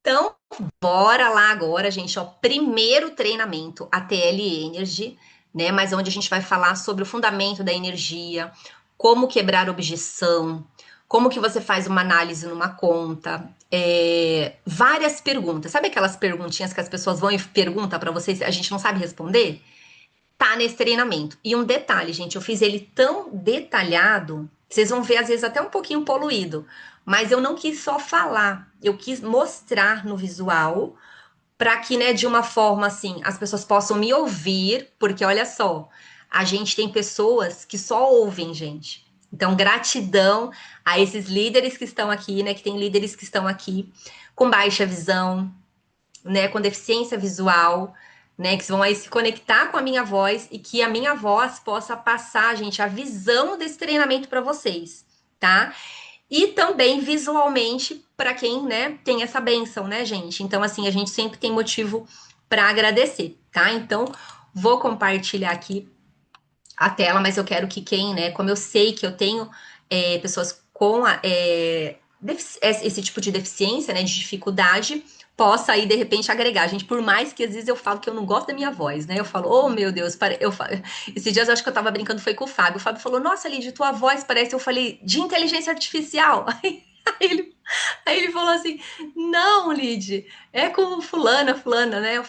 Então, bora lá agora, gente, ó, primeiro treinamento, a TL Energy, né? Mas onde a gente vai falar sobre o fundamento da energia, como quebrar objeção, como que você faz uma análise numa conta, várias perguntas. Sabe aquelas perguntinhas que as pessoas vão e perguntam para vocês, a gente não sabe responder? Tá nesse treinamento. E um detalhe, gente, eu fiz ele tão detalhado, vocês vão ver às vezes até um pouquinho poluído, mas eu não quis só falar, eu quis mostrar no visual para que, né, de uma forma assim, as pessoas possam me ouvir, porque olha só, a gente tem pessoas que só ouvem, gente. Então, gratidão a esses líderes que estão aqui, né, que tem líderes que estão aqui com baixa visão, né, com deficiência visual, né, que vão aí se conectar com a minha voz e que a minha voz possa passar, gente, a visão desse treinamento para vocês, tá? E também visualmente para quem, né, tem essa benção, né, gente? Então, assim, a gente sempre tem motivo para agradecer, tá? Então, vou compartilhar aqui a tela, mas eu quero que quem, né, como eu sei que eu tenho pessoas com esse tipo de deficiência, né, de dificuldade, possa aí de repente agregar. Gente, por mais que às vezes eu falo que eu não gosto da minha voz, né? Eu falo, oh meu Deus, esses dias eu acho que eu tava brincando foi com o Fábio. O Fábio falou, nossa, Lidy, tua voz parece, eu falei, de inteligência artificial. Aí ele, aí ele falou assim, não, Lid, é com fulana, fulana, né? Eu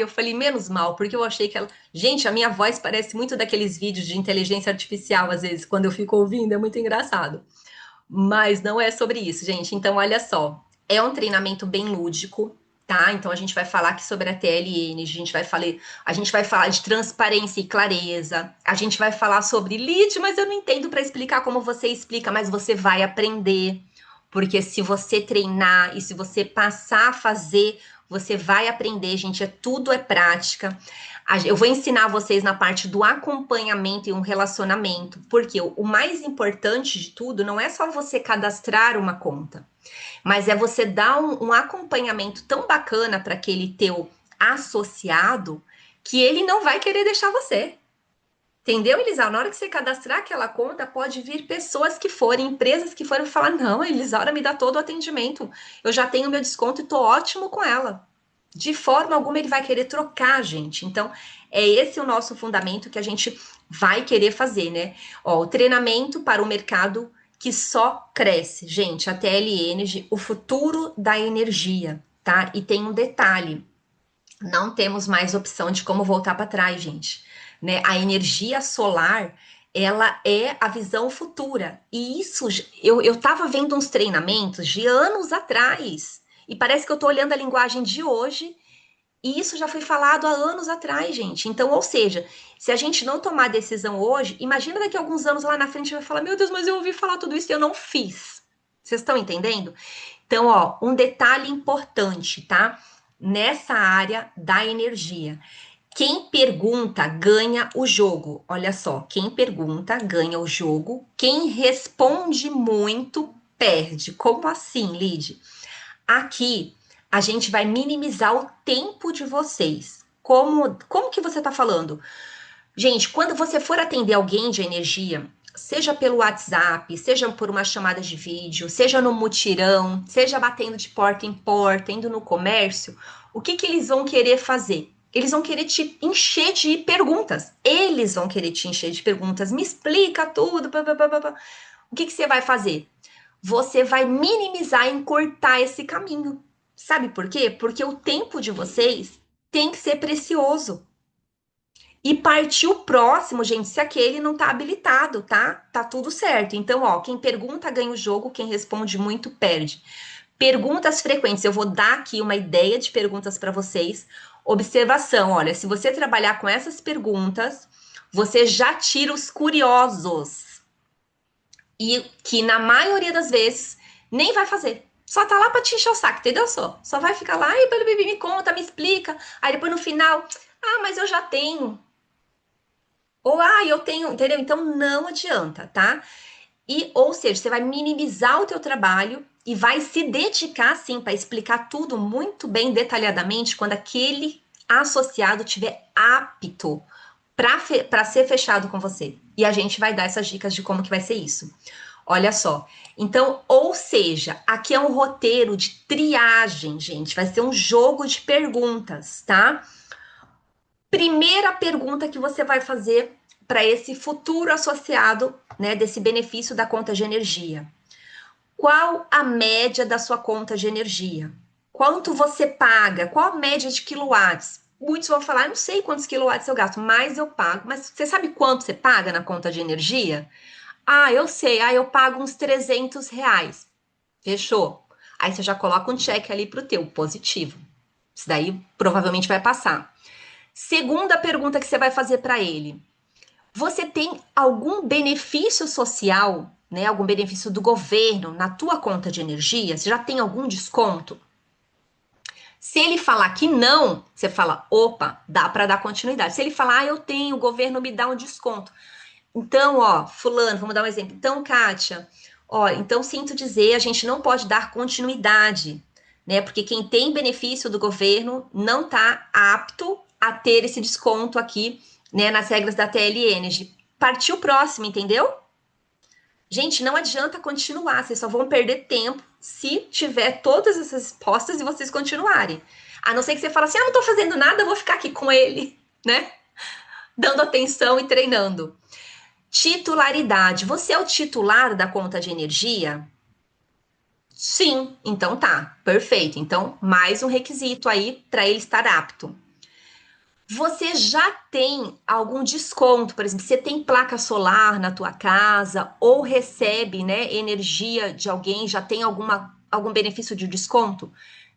falei, menos mal, porque eu achei que ela. Gente, a minha voz parece muito daqueles vídeos de inteligência artificial, às vezes, quando eu fico ouvindo, é muito engraçado. Mas não é sobre isso, gente. Então, olha só, é um treinamento bem lúdico, tá? Então, a gente vai falar aqui sobre a TLN, a gente vai falar de transparência e clareza, a gente vai falar sobre lead, mas eu não entendo para explicar como você explica, mas você vai aprender. Porque se você treinar e se você passar a fazer, você vai aprender, gente. Tudo é prática. Eu vou ensinar vocês na parte do acompanhamento e um relacionamento, porque o mais importante de tudo não é só você cadastrar uma conta, mas é você dar um acompanhamento tão bacana para aquele teu associado que ele não vai querer deixar você. Entendeu, Elisaura? Na hora que você cadastrar aquela conta, pode vir pessoas que forem, empresas que forem falar: não, a Elisaura me dá todo o atendimento, eu já tenho meu desconto e tô ótimo com ela. De forma alguma ele vai querer trocar, gente. Então, é esse o nosso fundamento que a gente vai querer fazer, né? Ó, o treinamento para o mercado que só cresce. Gente, a TL Energy, o futuro da energia, tá? E tem um detalhe: não temos mais opção de como voltar para trás, gente. Né? A energia solar, ela é a visão futura. E isso, eu tava vendo uns treinamentos de anos atrás. E parece que eu tô olhando a linguagem de hoje e isso já foi falado há anos atrás, gente. Então, ou seja, se a gente não tomar decisão hoje, imagina daqui a alguns anos lá na frente vai falar: meu Deus, mas eu ouvi falar tudo isso e eu não fiz. Vocês estão entendendo? Então, ó, um detalhe importante, tá? Nessa área da energia. Quem pergunta ganha o jogo. Olha só, quem pergunta ganha o jogo. Quem responde muito perde. Como assim, Lid? Aqui a gente vai minimizar o tempo de vocês. Como que você está falando? Gente, quando você for atender alguém de energia, seja pelo WhatsApp, seja por uma chamada de vídeo, seja no mutirão, seja batendo de porta em porta, indo no comércio, o que que eles vão querer fazer? Eles vão querer te encher de perguntas. Eles vão querer te encher de perguntas. Me explica tudo. Pá, pá, pá, pá. O que que você vai fazer? Você vai minimizar e encurtar esse caminho. Sabe por quê? Porque o tempo de vocês tem que ser precioso. E partir o próximo, gente, se aquele não tá habilitado, tá? Tá tudo certo. Então, ó, quem pergunta ganha o jogo, quem responde muito perde. Perguntas frequentes. Eu vou dar aqui uma ideia de perguntas para vocês. Observação, olha, se você trabalhar com essas perguntas, você já tira os curiosos e que na maioria das vezes nem vai fazer. Só tá lá pra te encher o saco, entendeu? Só vai ficar lá e me conta, me explica. Aí depois no final, ah, mas eu já tenho. Ou, ah, eu tenho, entendeu? Então não adianta, tá? E, ou seja, você vai minimizar o teu trabalho e vai se dedicar, sim, para explicar tudo muito bem detalhadamente quando aquele associado tiver apto para ser fechado com você. E a gente vai dar essas dicas de como que vai ser isso. Olha só. Então, ou seja, aqui é um roteiro de triagem, gente. Vai ser um jogo de perguntas, tá? Primeira pergunta que você vai fazer para esse futuro associado, né, desse benefício da conta de energia. Qual a média da sua conta de energia? Quanto você paga? Qual a média de quilowatts? Muitos vão falar, não sei quantos quilowatts eu gasto, mas eu pago. Mas você sabe quanto você paga na conta de energia? Ah, eu sei. Ah, eu pago uns R$ 300. Fechou. Aí você já coloca um check ali pro teu, positivo. Isso daí provavelmente vai passar. Segunda pergunta que você vai fazer para ele. Você tem algum benefício social, né? Algum benefício do governo na tua conta de energia? Você já tem algum desconto? Se ele falar que não, você fala, opa, dá para dar continuidade. Se ele falar, eu tenho, o governo me dá um desconto. Então, ó, fulano, vamos dar um exemplo. Então, Kátia, ó, então sinto dizer, a gente não pode dar continuidade, né? Porque quem tem benefício do governo não está apto a ter esse desconto aqui, né, nas regras da TL Energy. Partiu próximo, entendeu? Gente, não adianta continuar, vocês só vão perder tempo se tiver todas essas respostas e vocês continuarem. A não ser que você fale assim, ah, não tô fazendo nada, eu vou ficar aqui com ele, né? Dando atenção e treinando. Titularidade. Você é o titular da conta de energia? Sim, então tá, perfeito. Então, mais um requisito aí para ele estar apto. Você já tem algum desconto, por exemplo, você tem placa solar na tua casa ou recebe, né, energia de alguém, já tem algum benefício de desconto?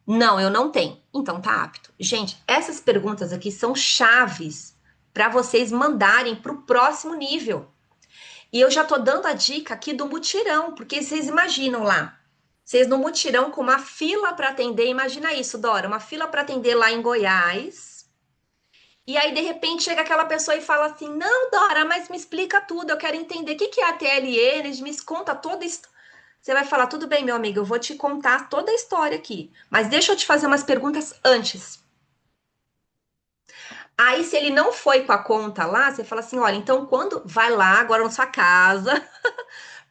Não, eu não tenho. Então tá apto. Gente, essas perguntas aqui são chaves para vocês mandarem para o próximo nível. E eu já tô dando a dica aqui do mutirão, porque vocês imaginam lá, vocês no mutirão com uma fila para atender, imagina isso, Dora, uma fila para atender lá em Goiás. E aí de repente chega aquela pessoa e fala assim: "Não, Dora, mas me explica tudo, eu quero entender o que que é a TLN, me conta toda isso". Você vai falar: "Tudo bem, meu amigo, eu vou te contar toda a história aqui, mas deixa eu te fazer umas perguntas antes". Aí, se ele não foi com a conta lá, você fala assim: olha, então quando vai lá agora na sua casa,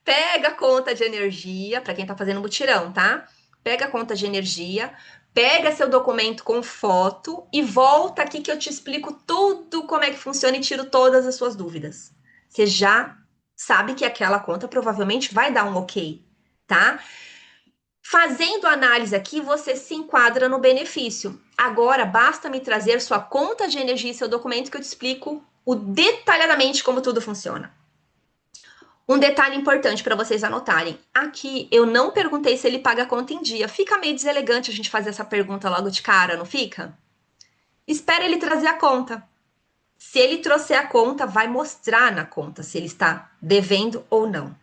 pega a conta de energia, para quem tá fazendo mutirão, tá? Pega a conta de energia, pega seu documento com foto e volta aqui que eu te explico tudo como é que funciona e tiro todas as suas dúvidas. Você já sabe que aquela conta provavelmente vai dar um ok, tá? Fazendo análise aqui, você se enquadra no benefício. Agora, basta me trazer sua conta de energia e seu documento que eu te explico detalhadamente como tudo funciona. Um detalhe importante para vocês anotarem. Aqui eu não perguntei se ele paga a conta em dia. Fica meio deselegante a gente fazer essa pergunta logo de cara, não fica? Espera ele trazer a conta. Se ele trouxer a conta, vai mostrar na conta se ele está devendo ou não.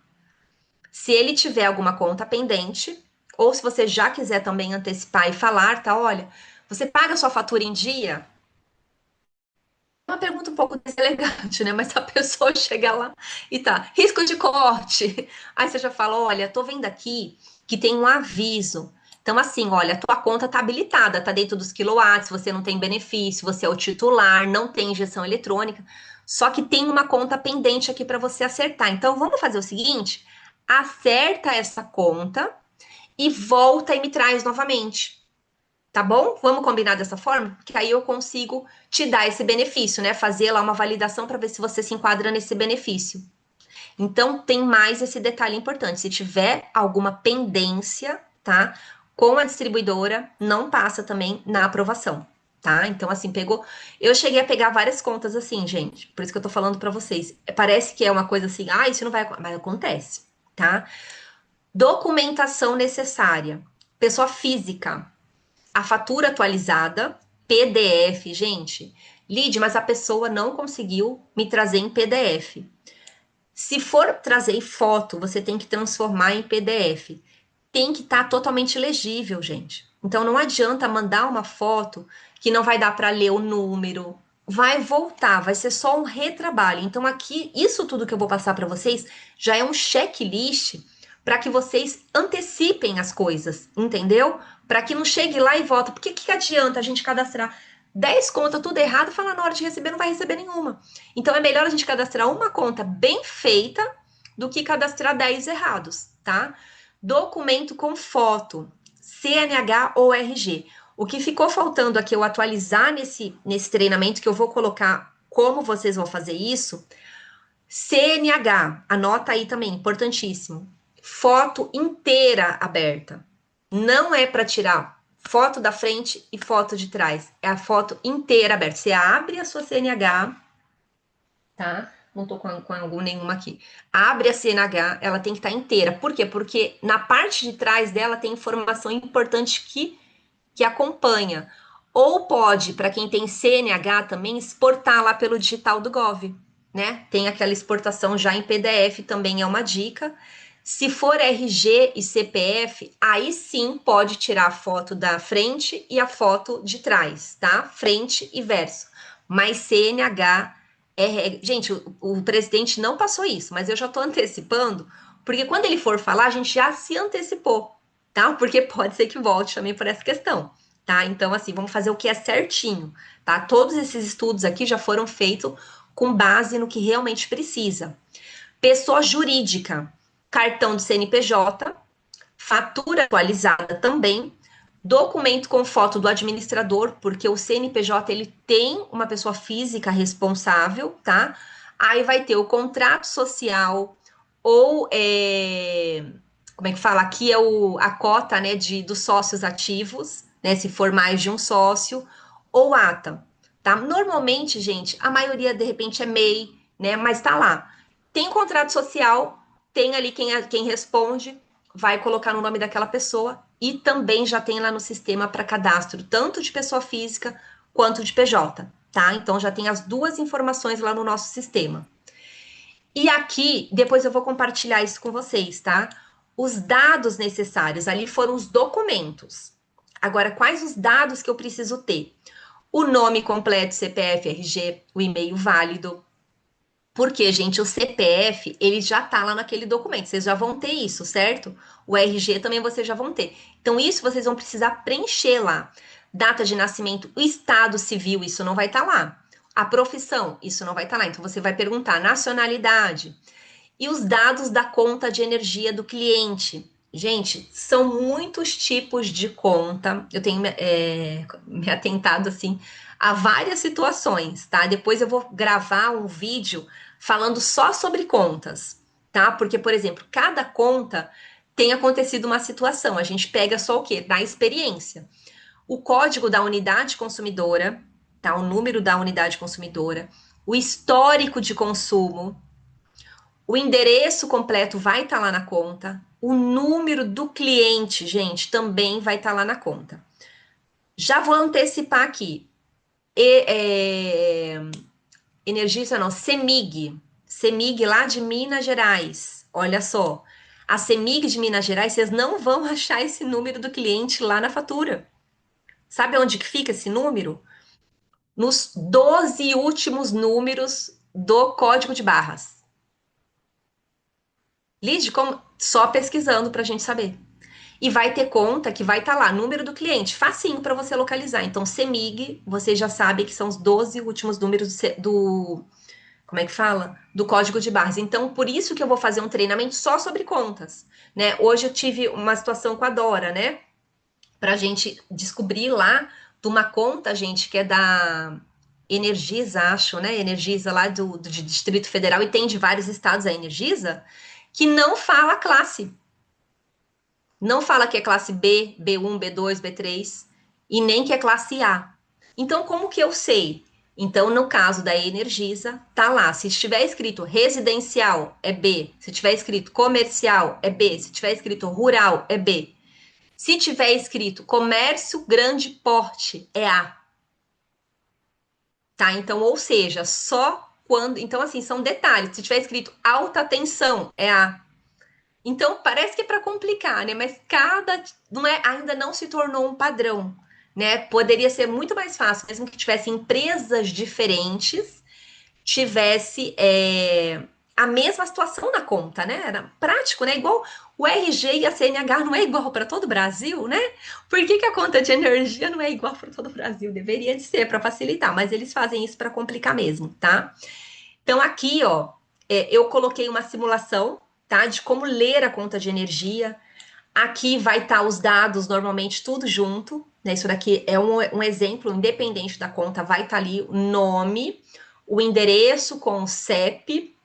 Se ele tiver alguma conta pendente, ou se você já quiser também antecipar e falar, tá? Olha, você paga sua fatura em dia? É uma pergunta um pouco deselegante, né? Mas a pessoa chega lá e tá, risco de corte. Aí você já fala: olha, tô vendo aqui que tem um aviso. Então, assim, olha, a tua conta tá habilitada, tá dentro dos quilowatts, você não tem benefício, você é o titular, não tem injeção eletrônica, só que tem uma conta pendente aqui para você acertar. Então, vamos fazer o seguinte: acerta essa conta e volta e me traz novamente. Tá bom? Vamos combinar dessa forma? Que aí eu consigo te dar esse benefício, né? Fazer lá uma validação para ver se você se enquadra nesse benefício. Então, tem mais esse detalhe importante. Se tiver alguma pendência, tá? Com a distribuidora, não passa também na aprovação, tá? Então, assim, pegou. Eu cheguei a pegar várias contas assim, gente. Por isso que eu tô falando para vocês. Parece que é uma coisa assim, ah, isso não vai. Mas acontece, tá? Documentação necessária. Pessoa física, a fatura atualizada, PDF, gente. Lide, mas a pessoa não conseguiu me trazer em PDF. Se for trazer foto, você tem que transformar em PDF. Tem que estar totalmente legível, gente. Então não adianta mandar uma foto que não vai dar para ler o número. Vai voltar, vai ser só um retrabalho. Então aqui, isso tudo que eu vou passar para vocês já é um checklist para que vocês antecipem as coisas, entendeu? Para que não chegue lá e volta. Porque que adianta a gente cadastrar 10 contas tudo errado e falar na hora de receber não vai receber nenhuma. Então é melhor a gente cadastrar uma conta bem feita, do que cadastrar 10 errados, tá? Documento com foto, CNH ou RG. O que ficou faltando aqui eu atualizar nesse treinamento, que eu vou colocar como vocês vão fazer isso. CNH, anota aí também, importantíssimo. Foto inteira aberta. Não é para tirar foto da frente e foto de trás. É a foto inteira aberta. Você abre a sua CNH, tá? Não tô com algum nenhuma aqui. Abre a CNH, ela tem que estar inteira. Por quê? Porque na parte de trás dela tem informação importante que acompanha. Ou pode, para quem tem CNH também, exportar lá pelo digital do Gov, né? Tem aquela exportação já em PDF, também é uma dica. Se for RG e CPF, aí sim pode tirar a foto da frente e a foto de trás, tá? Frente e verso. Mas CNH gente, o presidente não passou isso, mas eu já tô antecipando, porque quando ele for falar, a gente já se antecipou, tá? Porque pode ser que volte também por essa questão, tá? Então, assim, vamos fazer o que é certinho, tá? Todos esses estudos aqui já foram feitos com base no que realmente precisa. Pessoa jurídica, cartão de CNPJ, fatura atualizada também, documento com foto do administrador, porque o CNPJ ele tem uma pessoa física responsável, tá? Aí vai ter o contrato social ou como é que fala? Aqui é a cota, né, dos sócios ativos, né? Se for mais de um sócio, ou ata, tá? Normalmente, gente, a maioria de repente é MEI, né? Mas tá lá. Tem contrato social, tem ali quem responde, vai colocar no nome daquela pessoa e também já tem lá no sistema para cadastro, tanto de pessoa física quanto de PJ, tá? Então já tem as duas informações lá no nosso sistema. E aqui, depois eu vou compartilhar isso com vocês, tá? Os dados necessários, ali foram os documentos. Agora, quais os dados que eu preciso ter? O nome completo, CPF, RG, o e-mail válido. Porque, gente, o CPF, ele já tá lá naquele documento. Vocês já vão ter isso, certo? O RG também vocês já vão ter. Então, isso vocês vão precisar preencher lá. Data de nascimento, o estado civil, isso não vai estar lá. A profissão, isso não vai estar lá. Então, você vai perguntar nacionalidade. E os dados da conta de energia do cliente. Gente, são muitos tipos de conta. Eu tenho me atentado assim a várias situações, tá? Depois eu vou gravar um vídeo falando só sobre contas, tá? Porque, por exemplo, cada conta tem acontecido uma situação. A gente pega só o quê? Da experiência. O código da unidade consumidora, tá? O número da unidade consumidora, o histórico de consumo, o endereço completo vai estar lá na conta. O número do cliente, gente, também vai estar lá na conta. Já vou antecipar aqui. Energisa não, CEMIG. CEMIG lá de Minas Gerais. Olha só. A CEMIG de Minas Gerais, vocês não vão achar esse número do cliente lá na fatura. Sabe onde que fica esse número? Nos 12 últimos números do código de barras. Lide, como? Só pesquisando para a gente saber. E vai ter conta que vai estar lá, número do cliente, facinho para você localizar. Então, CEMIG, você já sabe que são os 12 últimos números como é que fala? Do código de barras. Então, por isso que eu vou fazer um treinamento só sobre contas, né? Hoje eu tive uma situação com a Dora, né? Pra gente descobrir lá de uma conta, gente, que é da Energisa, acho, né? Energisa lá do Distrito Federal e tem de vários estados a Energisa, que não fala classe. Não fala que é classe B, B1, B2, B3 e nem que é classe A. Então, como que eu sei? Então, no caso da Energisa, tá lá. Se estiver escrito residencial, é B. Se tiver escrito comercial, é B. Se tiver escrito rural, é B. Se tiver escrito comércio grande porte, é A. Tá? Então, ou seja, só quando. Então, assim, são detalhes. Se tiver escrito alta tensão, é A. Então, parece que é para complicar, né? Mas ainda não se tornou um padrão, né? Poderia ser muito mais fácil, mesmo que tivesse empresas diferentes, tivesse a mesma situação na conta, né? Era prático, né? Igual o RG e a CNH não é igual para todo o Brasil, né? Por que a conta de energia não é igual para todo o Brasil? Deveria de ser para facilitar, mas eles fazem isso para complicar mesmo, tá? Então, aqui, ó, eu coloquei uma simulação, tá? De como ler a conta de energia. Aqui vai estar os dados, normalmente tudo junto, né? Isso daqui é um exemplo, independente da conta, vai estar ali o nome, o endereço com o CEP,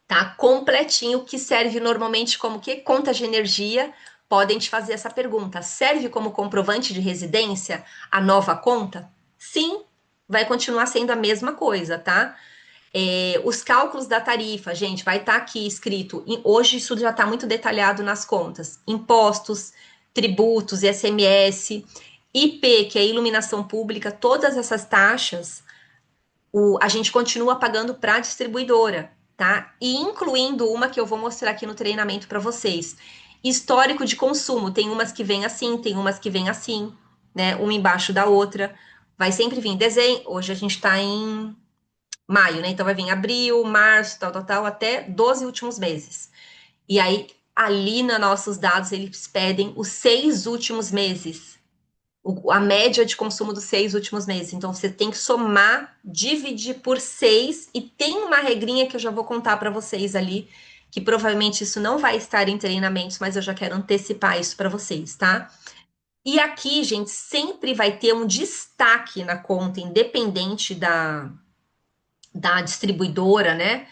tá? Completinho, que serve normalmente como que conta de energia. Podem te fazer essa pergunta: serve como comprovante de residência a nova conta? Sim, vai continuar sendo a mesma coisa, tá? Os cálculos da tarifa, gente, vai estar aqui escrito. Hoje isso já está muito detalhado nas contas: impostos, tributos, ICMS, IP, que é iluminação pública, todas essas taxas a gente continua pagando para a distribuidora, tá? E incluindo uma que eu vou mostrar aqui no treinamento para vocês. Histórico de consumo, tem umas que vem assim, tem umas que vem assim, né? Uma embaixo da outra. Vai sempre vir desenho. Hoje a gente está em maio, né? Então vai vir abril, março, tal, até 12 últimos meses. E aí, ali nos nossos dados, eles pedem os 6 últimos meses, a média de consumo dos 6 últimos meses. Então, você tem que somar, dividir por 6, e tem uma regrinha que eu já vou contar para vocês ali, que provavelmente isso não vai estar em treinamentos, mas eu já quero antecipar isso para vocês, tá? E aqui, gente, sempre vai ter um destaque na conta, independente da distribuidora, né?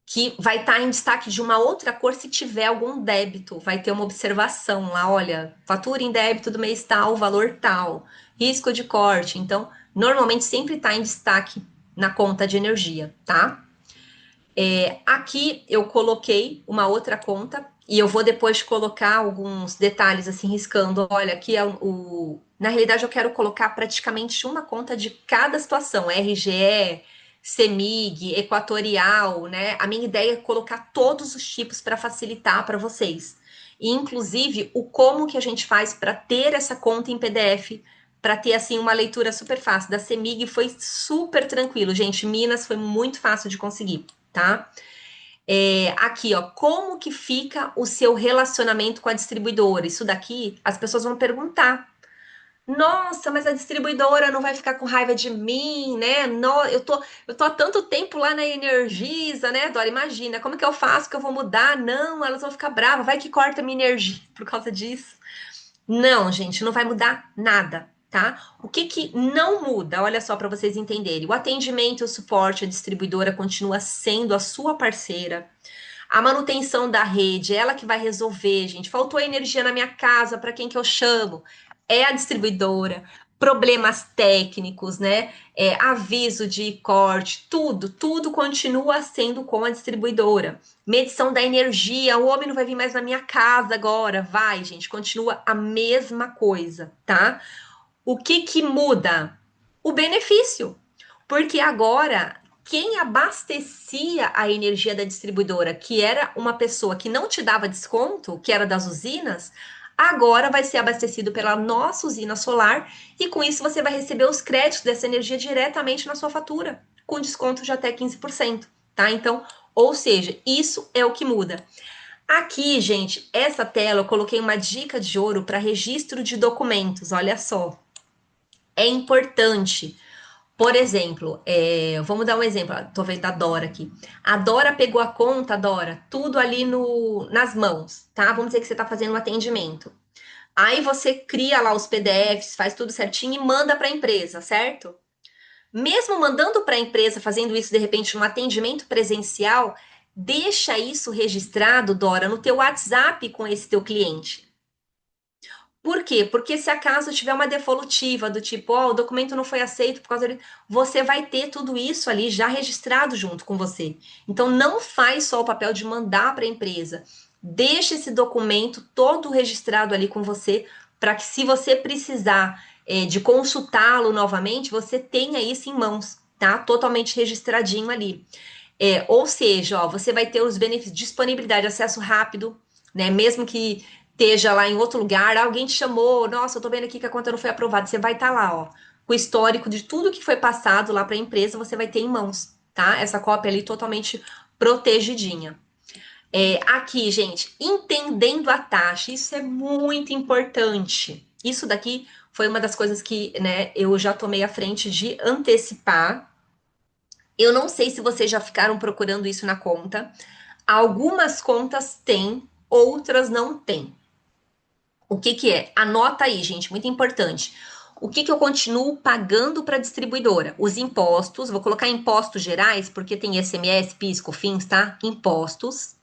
Que vai estar em destaque de uma outra cor se tiver algum débito. Vai ter uma observação lá, olha, fatura em débito do mês tal, valor tal, risco de corte. Então, normalmente sempre está em destaque na conta de energia, tá? Aqui eu coloquei uma outra conta e eu vou depois colocar alguns detalhes assim riscando. Olha, aqui é na realidade eu quero colocar praticamente uma conta de cada situação, RGE, CEMIG, Equatorial, né? A minha ideia é colocar todos os tipos para facilitar para vocês. E, inclusive, o como que a gente faz para ter essa conta em PDF, para ter assim uma leitura super fácil. Da CEMIG foi super tranquilo, gente. Minas foi muito fácil de conseguir, tá? Aqui, ó, como que fica o seu relacionamento com a distribuidora? Isso daqui as pessoas vão perguntar. Nossa, mas a distribuidora não vai ficar com raiva de mim, né? No, eu tô há tanto tempo lá na Energisa, né, Dora? Imagina, como que eu faço que eu vou mudar? Não, elas vão ficar bravas, vai que corta a minha energia por causa disso. Não, gente, não vai mudar nada, tá? O que que não muda? Olha só para vocês entenderem. O atendimento e o suporte à distribuidora continua sendo a sua parceira. A manutenção da rede, ela que vai resolver, gente. Faltou energia na minha casa, para quem que eu chamo? É a distribuidora. Problemas técnicos, né? Aviso de corte, tudo continua sendo com a distribuidora. Medição da energia, o homem não vai vir mais na minha casa agora. Vai, gente, continua a mesma coisa, tá? O que que muda? O benefício. Porque agora quem abastecia a energia da distribuidora, que era uma pessoa que não te dava desconto, que era das usinas, agora vai ser abastecido pela nossa usina solar e com isso você vai receber os créditos dessa energia diretamente na sua fatura, com desconto de até 15%, tá? Então, ou seja, isso é o que muda. Aqui, gente, essa tela eu coloquei uma dica de ouro para registro de documentos, olha só. É importante. Por exemplo, vamos dar um exemplo. Tô vendo a Dora aqui. A Dora pegou a conta, Dora, tudo ali nas mãos, tá? Vamos dizer que você está fazendo um atendimento. Aí você cria lá os PDFs, faz tudo certinho e manda para a empresa, certo? Mesmo mandando para a empresa, fazendo isso de repente um atendimento presencial, deixa isso registrado, Dora, no teu WhatsApp com esse teu cliente. Por quê? Porque se acaso tiver uma devolutiva do tipo, ó, o documento não foi aceito por causa de... Você vai ter tudo isso ali já registrado junto com você. Então, não faz só o papel de mandar para a empresa. Deixa esse documento todo registrado ali com você, para que se você precisar de consultá-lo novamente, você tenha isso em mãos, tá? Totalmente registradinho ali. Ou seja, ó, você vai ter os benefícios, disponibilidade, acesso rápido, né? Mesmo que esteja lá em outro lugar, alguém te chamou, nossa, eu tô vendo aqui que a conta não foi aprovada, você vai estar lá, ó, com o histórico de tudo que foi passado lá para a empresa, você vai ter em mãos, tá? Essa cópia ali totalmente protegidinha. Aqui, gente, entendendo a taxa, isso é muito importante. Isso daqui foi uma das coisas que, né, eu já tomei a frente de antecipar. Eu não sei se vocês já ficaram procurando isso na conta. Algumas contas têm, outras não têm. O que que é? Anota aí, gente, muito importante. O que que eu continuo pagando para a distribuidora? Os impostos, vou colocar impostos gerais, porque tem ICMS, PIS, COFINS, tá? Impostos.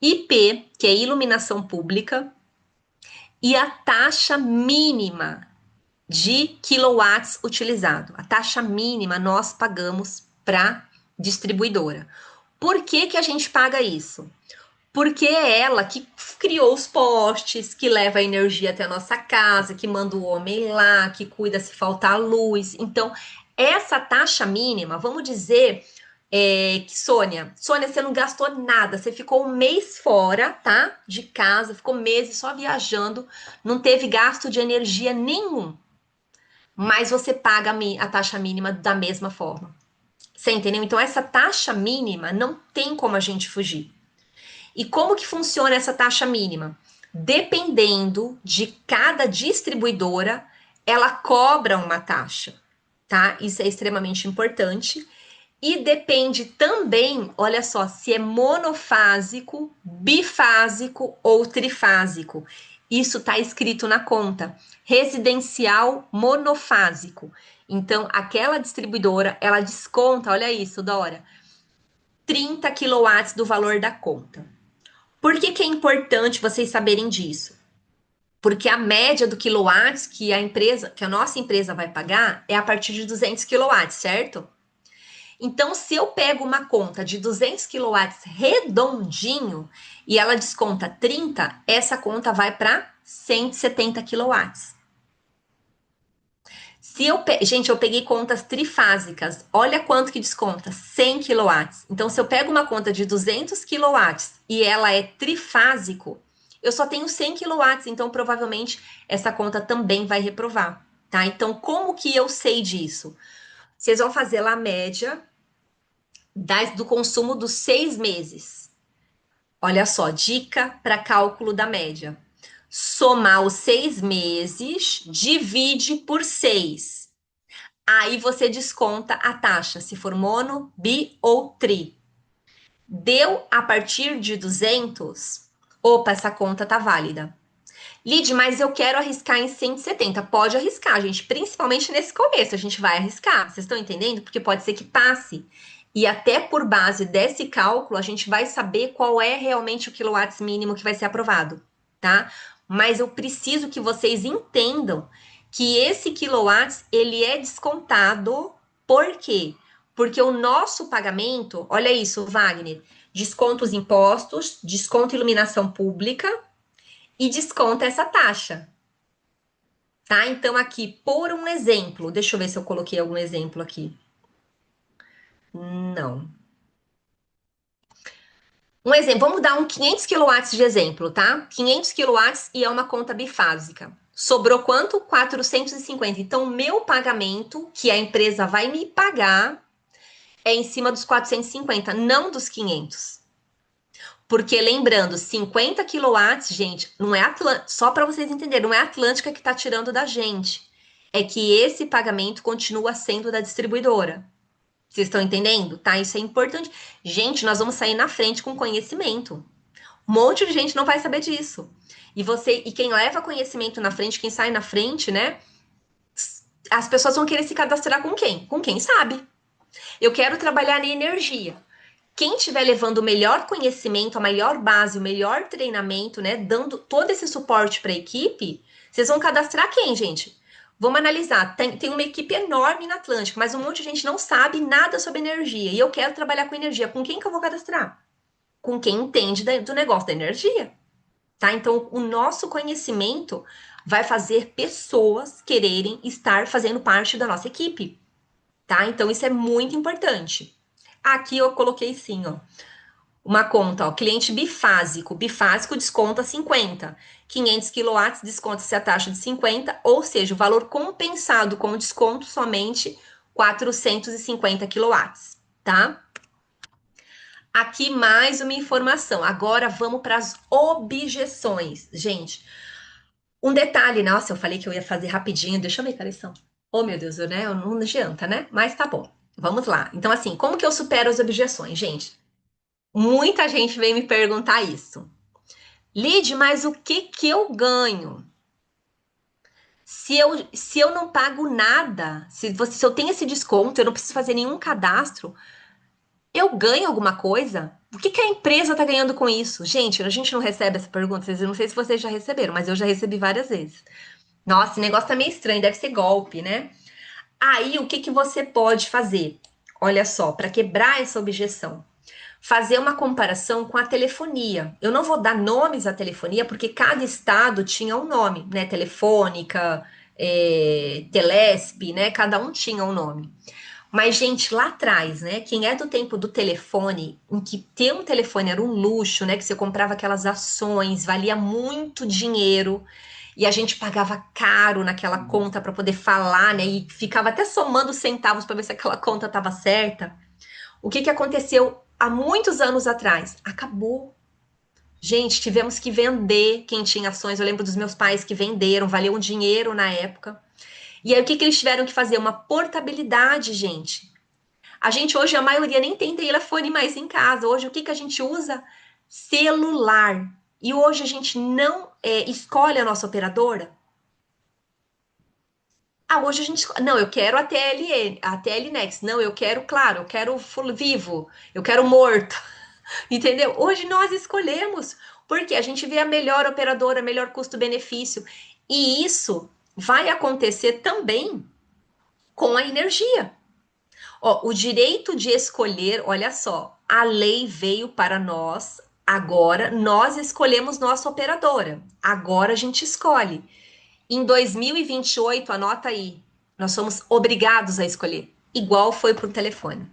IP, que é iluminação pública, e a taxa mínima de quilowatts utilizado. A taxa mínima nós pagamos para distribuidora. Por que que a gente paga isso? Porque é ela que criou os postes, que leva a energia até a nossa casa, que manda o homem lá, que cuida se faltar luz. Então, essa taxa mínima, vamos dizer que Sônia, você não gastou nada, você ficou um mês fora, tá? De casa, ficou meses só viajando, não teve gasto de energia nenhum, mas você paga a taxa mínima da mesma forma. Você entendeu? Então, essa taxa mínima não tem como a gente fugir. E como que funciona essa taxa mínima? Dependendo de cada distribuidora, ela cobra uma taxa, tá? Isso é extremamente importante. E depende também, olha só, se é monofásico, bifásico ou trifásico. Isso está escrito na conta. Residencial monofásico. Então, aquela distribuidora, ela desconta, olha isso, Dora, 30 quilowatts do valor da conta. Por que que é importante vocês saberem disso? Porque a média do quilowatts que a nossa empresa vai pagar é a partir de 200 quilowatts, certo? Então, se eu pego uma conta de 200 quilowatts redondinho e ela desconta 30, essa conta vai para 170 quilowatts. Gente, eu peguei contas trifásicas. Olha quanto que desconta, 100 quilowatts. Então, se eu pego uma conta de 200 quilowatts e ela é trifásico, eu só tenho 100 quilowatts, então provavelmente essa conta também vai reprovar, tá? Então, como que eu sei disso? Vocês vão fazer lá a média do consumo dos 6 meses. Olha só, dica para cálculo da média. Somar os 6 meses, divide por 6. Aí você desconta a taxa, se for mono, bi ou tri. Deu a partir de 200? Opa, essa conta tá válida. Lid, mas eu quero arriscar em 170. Pode arriscar, gente. Principalmente nesse começo, a gente vai arriscar. Vocês estão entendendo? Porque pode ser que passe. E até por base desse cálculo, a gente vai saber qual é realmente o quilowatts mínimo que vai ser aprovado, tá? Mas eu preciso que vocês entendam que esse quilowatts, ele é descontado. Por quê? Porque o nosso pagamento, olha isso, Wagner, desconta os impostos, desconta iluminação pública, e desconta essa taxa, tá? Então, aqui, por um exemplo, deixa eu ver se eu coloquei algum exemplo aqui. Não. Um exemplo, vamos dar um 500 quilowatts de exemplo, tá? 500 quilowatts e é uma conta bifásica. Sobrou quanto? 450. Então, o meu pagamento, que a empresa vai me pagar, é em cima dos 450, não dos 500. Porque lembrando, 50 quilowatts, gente, não é só para vocês entenderem, não é a Atlântica que está tirando da gente. É que esse pagamento continua sendo da distribuidora. Vocês estão entendendo? Tá? Isso é importante. Gente, nós vamos sair na frente com conhecimento. Um monte de gente não vai saber disso. E quem leva conhecimento na frente, quem sai na frente, né? As pessoas vão querer se cadastrar com quem? Com quem sabe. Eu quero trabalhar na energia. Quem estiver levando o melhor conhecimento, a maior base, o melhor treinamento, né, dando todo esse suporte para a equipe, vocês vão cadastrar quem, gente? Vamos analisar. Tem uma equipe enorme na Atlântica, mas um monte de gente não sabe nada sobre energia. E eu quero trabalhar com energia. Com quem que eu vou cadastrar? Com quem entende do negócio da energia. Tá? Então, o nosso conhecimento vai fazer pessoas quererem estar fazendo parte da nossa equipe. Tá? Então, isso é muito importante. Aqui eu coloquei sim, ó. Uma conta, ó, cliente bifásico. Bifásico desconta 50. 500 quilowatts desconta-se a taxa de 50, ou seja, o valor compensado com desconto somente 450 quilowatts, tá? Aqui mais uma informação. Agora vamos para as objeções. Gente, um detalhe, nossa, eu falei que eu ia fazer rapidinho, deixa eu ver, cadê são? Oh, meu Deus, né? Não adianta, né? Mas tá bom. Vamos lá. Então, assim, como que eu supero as objeções, gente? Muita gente vem me perguntar isso. Lid, mas o que que eu ganho? Se eu não pago nada, se eu tenho esse desconto, eu não preciso fazer nenhum cadastro, eu ganho alguma coisa? O que que a empresa está ganhando com isso? Gente, a gente não recebe essa pergunta, eu não sei se vocês já receberam, mas eu já recebi várias vezes. Nossa, esse negócio tá meio estranho, deve ser golpe, né? Aí, o que que você pode fazer? Olha só, para quebrar essa objeção, fazer uma comparação com a telefonia. Eu não vou dar nomes à telefonia, porque cada estado tinha um nome, né? Telefônica, Telesp, né? Cada um tinha um nome. Mas, gente, lá atrás, né? Quem é do tempo do telefone, em que ter um telefone era um luxo, né? Que você comprava aquelas ações, valia muito dinheiro. E a gente pagava caro naquela conta para poder falar, né? E ficava até somando centavos para ver se aquela conta estava certa. O que que aconteceu há muitos anos atrás? Acabou. Gente, tivemos que vender quem tinha ações. Eu lembro dos meus pais que venderam, valeu um dinheiro na época. E aí, o que que eles tiveram que fazer? Uma portabilidade, gente. A gente hoje, a maioria nem tem telefone mais em casa. Hoje, o que que a gente usa? Celular. E hoje a gente não escolhe a nossa operadora. Ah, hoje a gente. Não, eu quero a TLN, a TLNex. Não, eu quero, claro, eu quero full vivo, eu quero morto. Entendeu? Hoje nós escolhemos, porque a gente vê a melhor operadora, melhor custo-benefício. E isso vai acontecer também com a energia. Ó, o direito de escolher, olha só, a lei veio para nós, agora nós escolhemos nossa operadora. Agora a gente escolhe. Em 2028, anota aí, nós somos obrigados a escolher, igual foi para o telefone.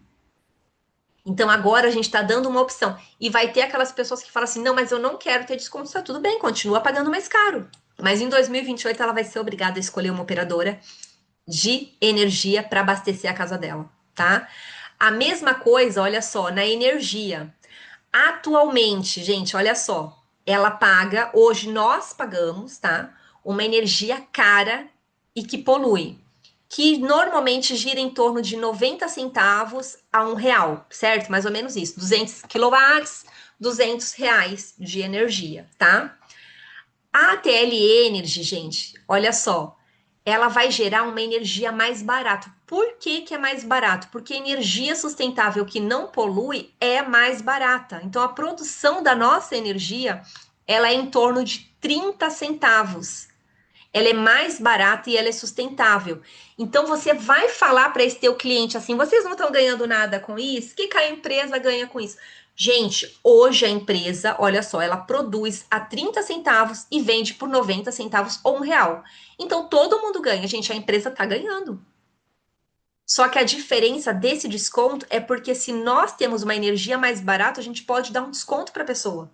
Então agora a gente está dando uma opção. E vai ter aquelas pessoas que falam assim: não, mas eu não quero ter desconto. Tá tudo bem, continua pagando mais caro. Mas em 2028 ela vai ser obrigada a escolher uma operadora de energia para abastecer a casa dela, tá? A mesma coisa, olha só, na energia. Atualmente, gente, olha só, ela paga, hoje nós pagamos, tá? Uma energia cara e que polui, que normalmente gira em torno de 90 centavos a R$ 1, certo? Mais ou menos isso, 200 quilowatts, R$ 200 de energia, tá? A ATL Energy, gente, olha só, ela vai gerar uma energia mais barata. Por que que é mais barato? Porque energia sustentável que não polui é mais barata. Então a produção da nossa energia, ela é em torno de 30 centavos. Ela é mais barata e ela é sustentável. Então você vai falar para esse teu cliente assim: vocês não estão ganhando nada com isso? O que, que a empresa ganha com isso? Gente, hoje a empresa, olha só, ela produz a 30 centavos e vende por 90 centavos ou R$ 1. Então todo mundo ganha, gente, a empresa está ganhando. Só que a diferença desse desconto é porque se nós temos uma energia mais barata, a gente pode dar um desconto para a pessoa.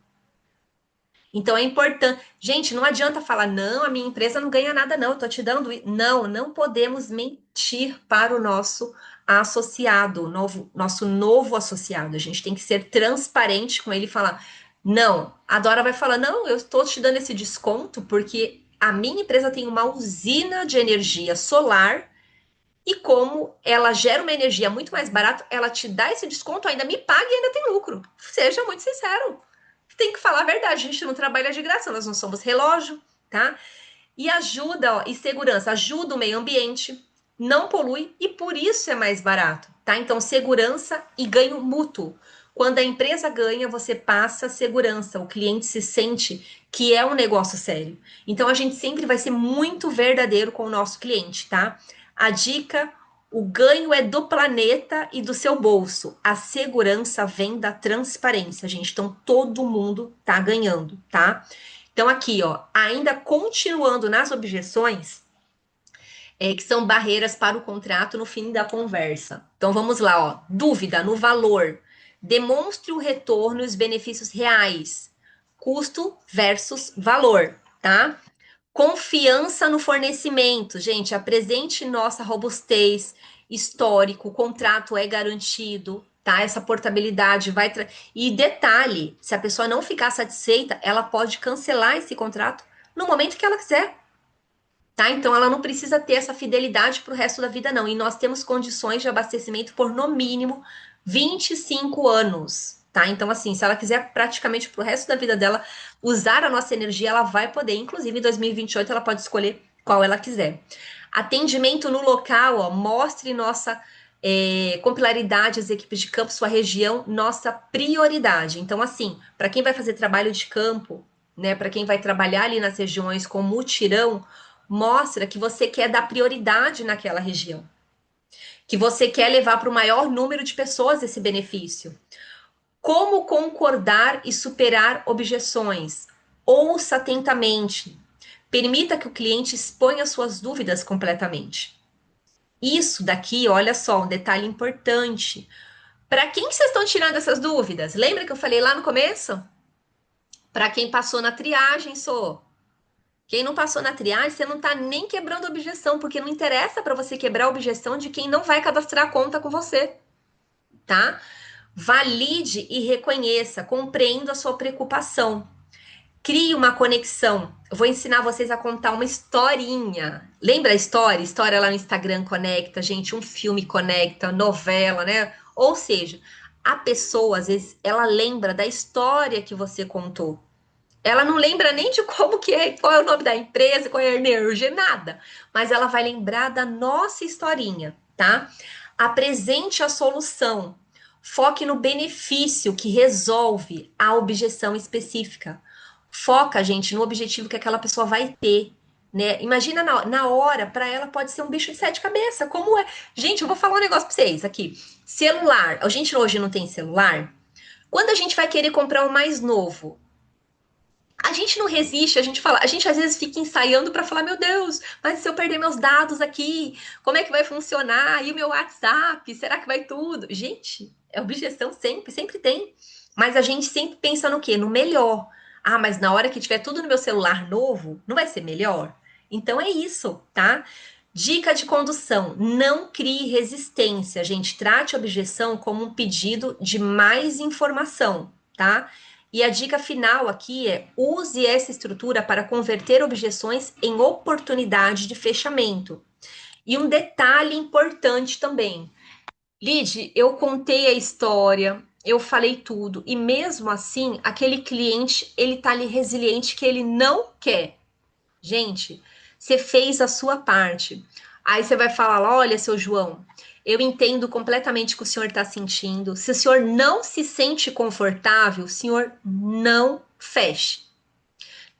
Então é importante. Gente, não adianta falar, não, a minha empresa não ganha nada, não, eu tô te dando. Não, não podemos mentir para o nosso associado, nosso novo associado. A gente tem que ser transparente com ele e falar: não, a Dora vai falar: não, eu estou te dando esse desconto porque a minha empresa tem uma usina de energia solar. E como ela gera uma energia muito mais barata, ela te dá esse desconto, ainda me paga e ainda tem lucro. Seja muito sincero. Tem que falar a verdade, a gente não trabalha de graça, nós não somos relógio, tá? E ajuda, ó, e segurança, ajuda o meio ambiente, não polui e por isso é mais barato, tá? Então, segurança e ganho mútuo. Quando a empresa ganha, você passa segurança, o cliente se sente que é um negócio sério. Então, a gente sempre vai ser muito verdadeiro com o nosso cliente, tá? A dica: o ganho é do planeta e do seu bolso. A segurança vem da transparência, gente. Então, todo mundo tá ganhando, tá? Então, aqui, ó, ainda continuando nas objeções, que são barreiras para o contrato no fim da conversa. Então, vamos lá, ó. Dúvida no valor. Demonstre o retorno e os benefícios reais. Custo versus valor, tá? Confiança no fornecimento. Gente, apresente nossa robustez, histórico, o contrato é garantido, tá? Essa portabilidade vai. E detalhe: se a pessoa não ficar satisfeita, ela pode cancelar esse contrato no momento que ela quiser, tá? Então ela não precisa ter essa fidelidade para o resto da vida, não. E nós temos condições de abastecimento por no mínimo 25 anos. tá? Então, assim, se ela quiser praticamente pro resto da vida dela usar a nossa energia, ela vai poder. Inclusive, em 2028, ela pode escolher qual ela quiser. Atendimento no local, ó, mostre nossa compilaridade, as equipes de campo, sua região, nossa prioridade. Então, assim, para quem vai fazer trabalho de campo, né, para quem vai trabalhar ali nas regiões com mutirão, mostra que você quer dar prioridade naquela região, que você quer levar para o maior número de pessoas esse benefício. Como concordar e superar objeções? Ouça atentamente. Permita que o cliente exponha suas dúvidas completamente. Isso daqui, olha só, um detalhe importante. Para quem que vocês estão tirando essas dúvidas? Lembra que eu falei lá no começo? Para quem passou na triagem, sou. Quem não passou na triagem, você não está nem quebrando objeção, porque não interessa para você quebrar a objeção de quem não vai cadastrar a conta com você, tá? Valide e reconheça, compreenda a sua preocupação. Crie uma conexão. Eu vou ensinar vocês a contar uma historinha. Lembra a história? História lá no Instagram conecta, gente. Um filme conecta, novela, né? Ou seja, a pessoa, às vezes, ela lembra da história que você contou. Ela não lembra nem de como que é, qual é o nome da empresa, qual é a energia, nada. Mas ela vai lembrar da nossa historinha, tá? Apresente a solução. Foque no benefício que resolve a objeção específica. Foca, gente, no objetivo que aquela pessoa vai ter, né? Imagina na hora, para ela pode ser um bicho de sete cabeças. Como é? Gente, eu vou falar um negócio para vocês aqui. Celular. A gente hoje não tem celular. Quando a gente vai querer comprar o mais novo, a gente não resiste, a gente fala, a gente às vezes fica ensaiando para falar, meu Deus, mas se eu perder meus dados aqui, como é que vai funcionar? E o meu WhatsApp, será que vai tudo? Gente, é objeção sempre, sempre tem. Mas a gente sempre pensa no quê? No melhor. Ah, mas na hora que tiver tudo no meu celular novo, não vai ser melhor? Então é isso, tá? Dica de condução: não crie resistência, gente. Trate a objeção como um pedido de mais informação, tá? E a dica final aqui é: use essa estrutura para converter objeções em oportunidade de fechamento. E um detalhe importante também: Lid, eu contei a história, eu falei tudo, e mesmo assim, aquele cliente, ele tá ali resiliente que ele não quer. Gente, você fez a sua parte. Aí você vai falar: olha, seu João, eu entendo completamente o que o senhor está sentindo. Se o senhor não se sente confortável, o senhor não feche.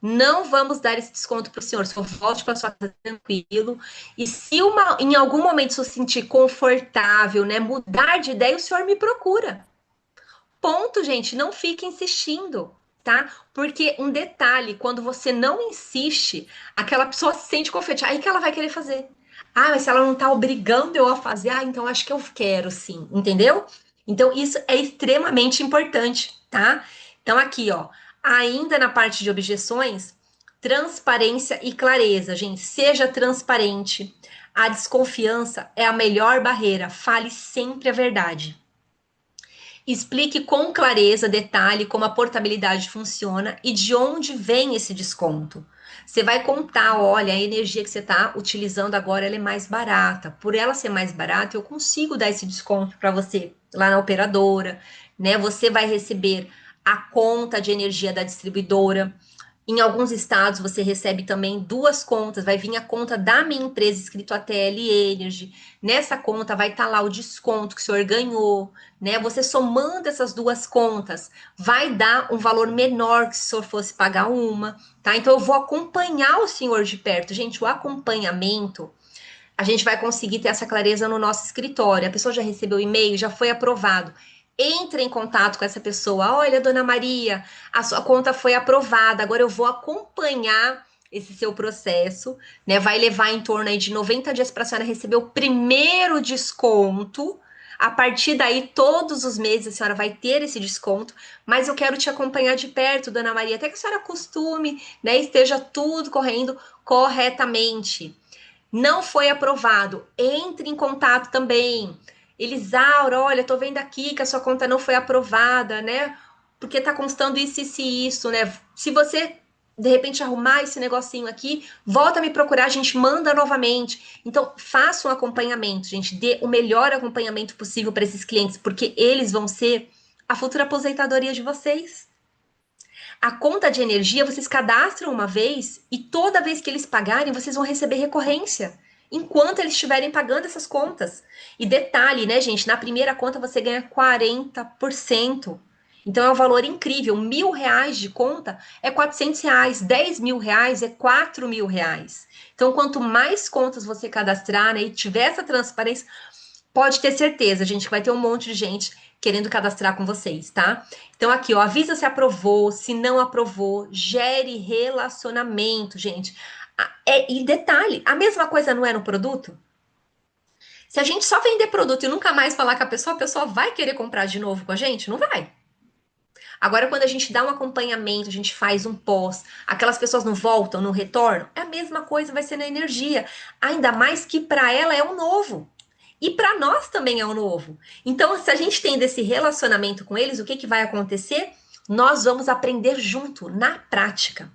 Não vamos dar esse desconto para o senhor. O senhor volte para sua casa tranquilo. E se em algum momento se sentir confortável, né, mudar de ideia, o senhor me procura. Ponto, gente, não fique insistindo, tá? Porque um detalhe, quando você não insiste, aquela pessoa se sente confiante, aí que ela vai querer fazer. Ah, mas se ela não tá obrigando eu a fazer, então acho que eu quero sim, entendeu? Então isso é extremamente importante, tá? Então aqui, ó, ainda na parte de objeções, transparência e clareza, gente, seja transparente. A desconfiança é a melhor barreira, fale sempre a verdade. Explique com clareza, detalhe como a portabilidade funciona e de onde vem esse desconto. Você vai contar, olha, a energia que você está utilizando agora ela é mais barata. Por ela ser mais barata, eu consigo dar esse desconto para você lá na operadora, né? Você vai receber a conta de energia da distribuidora. Em alguns estados você recebe também duas contas, vai vir a conta da minha empresa escrito ATL Energy. Nessa conta vai estar lá o desconto que o senhor ganhou, né? Você somando essas duas contas, vai dar um valor menor que se o senhor fosse pagar uma, tá? Então eu vou acompanhar o senhor de perto. Gente, o acompanhamento, a gente vai conseguir ter essa clareza no nosso escritório. A pessoa já recebeu o e-mail, já foi aprovado. Entre em contato com essa pessoa. Olha, dona Maria, a sua conta foi aprovada. Agora eu vou acompanhar esse seu processo, né? Vai levar em torno aí de 90 dias para a senhora receber o primeiro desconto. A partir daí, todos os meses a senhora vai ter esse desconto, mas eu quero te acompanhar de perto, dona Maria, até que a senhora acostume, né? Esteja tudo correndo corretamente. Não foi aprovado, entre em contato também. Elisaura, olha, tô vendo aqui que a sua conta não foi aprovada, né? Porque tá constando isso, né? Se você de repente arrumar esse negocinho aqui, volta a me procurar, a gente manda novamente. Então, faça um acompanhamento, gente, dê o melhor acompanhamento possível para esses clientes, porque eles vão ser a futura aposentadoria de vocês. A conta de energia vocês cadastram uma vez e toda vez que eles pagarem, vocês vão receber recorrência. Enquanto eles estiverem pagando essas contas. E detalhe, né, gente? Na primeira conta você ganha 40%. Então é um valor incrível. R$ 1.000 de conta é R$ 400. R$ 10.000 é R$ 4.000. Então, quanto mais contas você cadastrar, né, e tiver essa transparência, pode ter certeza, gente, que vai ter um monte de gente querendo cadastrar com vocês, tá? Então aqui, ó, avisa se aprovou, se não aprovou, gere relacionamento, gente. E detalhe, a mesma coisa não é no produto? Se a gente só vender produto e nunca mais falar com a pessoa vai querer comprar de novo com a gente? Não vai. Agora, quando a gente dá um acompanhamento, a gente faz um pós, aquelas pessoas não voltam, não retornam, é a mesma coisa, vai ser na energia. Ainda mais que para ela é um novo. E para nós também é um novo. Então, se a gente tem desse relacionamento com eles, o que, que vai acontecer? Nós vamos aprender junto, na prática.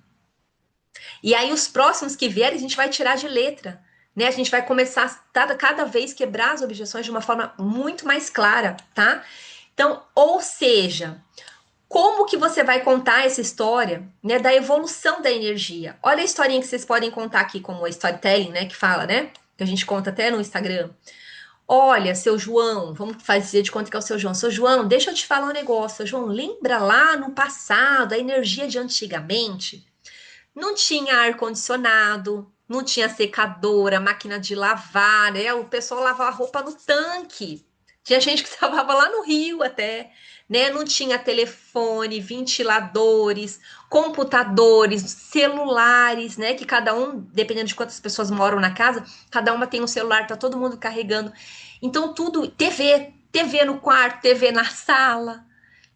E aí, os próximos que vierem, a gente vai tirar de letra. Né? A gente vai começar a cada vez quebrar as objeções de uma forma muito mais clara, tá? Então, ou seja, como que você vai contar essa história, né, da evolução da energia? Olha a historinha que vocês podem contar aqui, como a storytelling, né, que fala, né? Que a gente conta até no Instagram. Olha, seu João, vamos fazer de conta que é o seu João. Seu João, deixa eu te falar um negócio. Seu João, lembra lá no passado, a energia de antigamente? Não tinha ar-condicionado, não tinha secadora, máquina de lavar, né? O pessoal lavava a roupa no tanque. Tinha gente que lavava lá no rio até, né? Não tinha telefone, ventiladores, computadores, celulares, né? Que cada um, dependendo de quantas pessoas moram na casa, cada uma tem um celular, tá todo mundo carregando. Então, tudo, TV no quarto, TV na sala.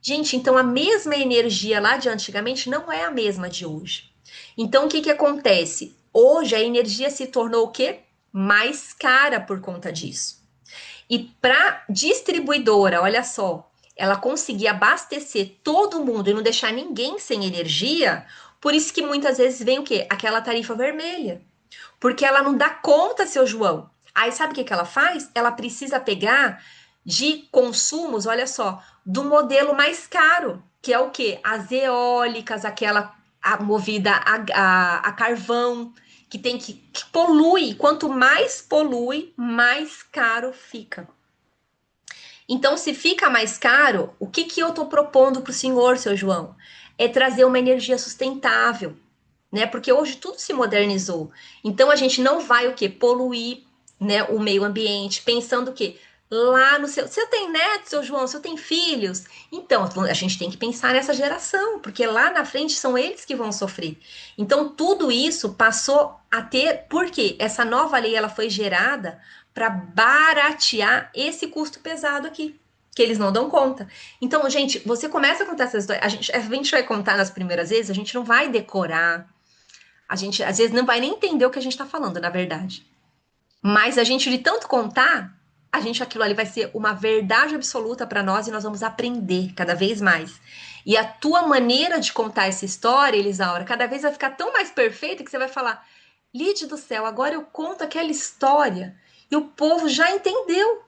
Gente, então a mesma energia lá de antigamente não é a mesma de hoje. Então, o que que acontece? Hoje a energia se tornou o quê? Mais cara por conta disso. E para distribuidora, olha só, ela conseguir abastecer todo mundo e não deixar ninguém sem energia, por isso que muitas vezes vem o quê? Aquela tarifa vermelha. Porque ela não dá conta, seu João. Aí sabe o que que ela faz? Ela precisa pegar de consumos, olha só, do modelo mais caro, que é o quê? As eólicas, aquela movida a carvão, que polui. Quanto mais polui, mais caro fica. Então, se fica mais caro, o que que eu estou propondo para o senhor, seu João? É trazer uma energia sustentável, né? Porque hoje tudo se modernizou. Então, a gente não vai o quê? Poluir, né, o meio ambiente, pensando o quê? Lá no seu. Você tem netos, seu João? Você tem filhos? Então, a gente tem que pensar nessa geração, porque lá na frente são eles que vão sofrer. Então, tudo isso passou a ter. Por quê? Essa nova lei ela foi gerada para baratear esse custo pesado aqui, que eles não dão conta. Então, gente, você começa a contar essa história. A gente vai contar nas primeiras vezes, a gente não vai decorar. A gente, às vezes, não vai nem entender o que a gente está falando, na verdade. Mas a gente, de tanto contar, a gente aquilo ali vai ser uma verdade absoluta para nós e nós vamos aprender cada vez mais. E a tua maneira de contar essa história, Elisaura, cada vez vai ficar tão mais perfeita que você vai falar: Lide do céu, agora eu conto aquela história e o povo já entendeu.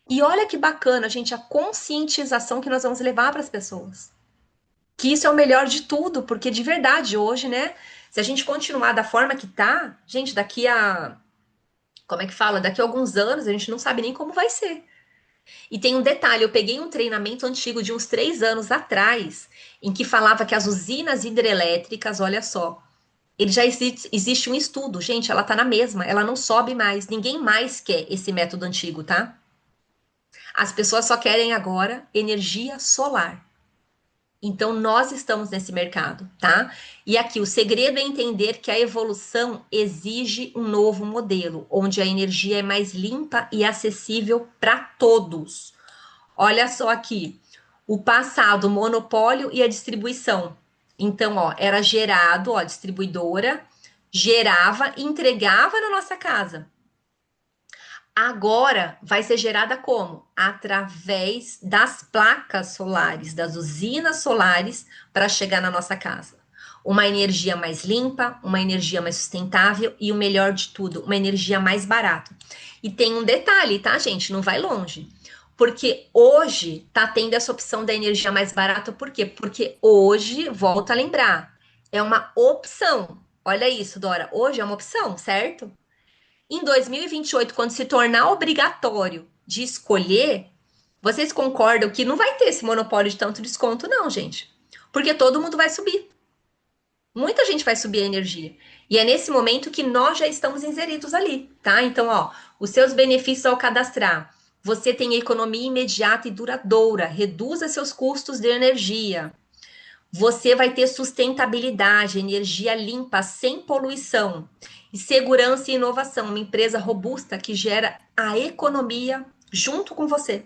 E olha que bacana, gente, a conscientização que nós vamos levar para as pessoas. Que isso é o melhor de tudo, porque de verdade hoje, né? Se a gente continuar da forma que tá, gente, daqui a como é que fala? Daqui a alguns anos a gente não sabe nem como vai ser. E tem um detalhe: eu peguei um treinamento antigo de uns 3 anos atrás, em que falava que as usinas hidrelétricas, olha só, ele já existe um estudo, gente, ela tá na mesma, ela não sobe mais, ninguém mais quer esse método antigo, tá? As pessoas só querem agora energia solar. Então, nós estamos nesse mercado, tá? E aqui, o segredo é entender que a evolução exige um novo modelo, onde a energia é mais limpa e acessível para todos. Olha só aqui, o passado, o monopólio e a distribuição. Então, ó, era gerado, ó, a distribuidora gerava e entregava na nossa casa. Agora vai ser gerada como? Através das placas solares, das usinas solares, para chegar na nossa casa. Uma energia mais limpa, uma energia mais sustentável e o melhor de tudo, uma energia mais barata. E tem um detalhe, tá, gente? Não vai longe. Porque hoje tá tendo essa opção da energia mais barata, por quê? Porque hoje, volto a lembrar, é uma opção. Olha isso, Dora, hoje é uma opção, certo? Em 2028, quando se tornar obrigatório de escolher, vocês concordam que não vai ter esse monopólio de tanto desconto, não, gente? Porque todo mundo vai subir. Muita gente vai subir a energia. E é nesse momento que nós já estamos inseridos ali, tá? Então, ó, os seus benefícios ao cadastrar. Você tem economia imediata e duradoura, reduza seus custos de energia. Você vai ter sustentabilidade, energia limpa, sem poluição. E segurança e inovação, uma empresa robusta que gera a economia junto com você.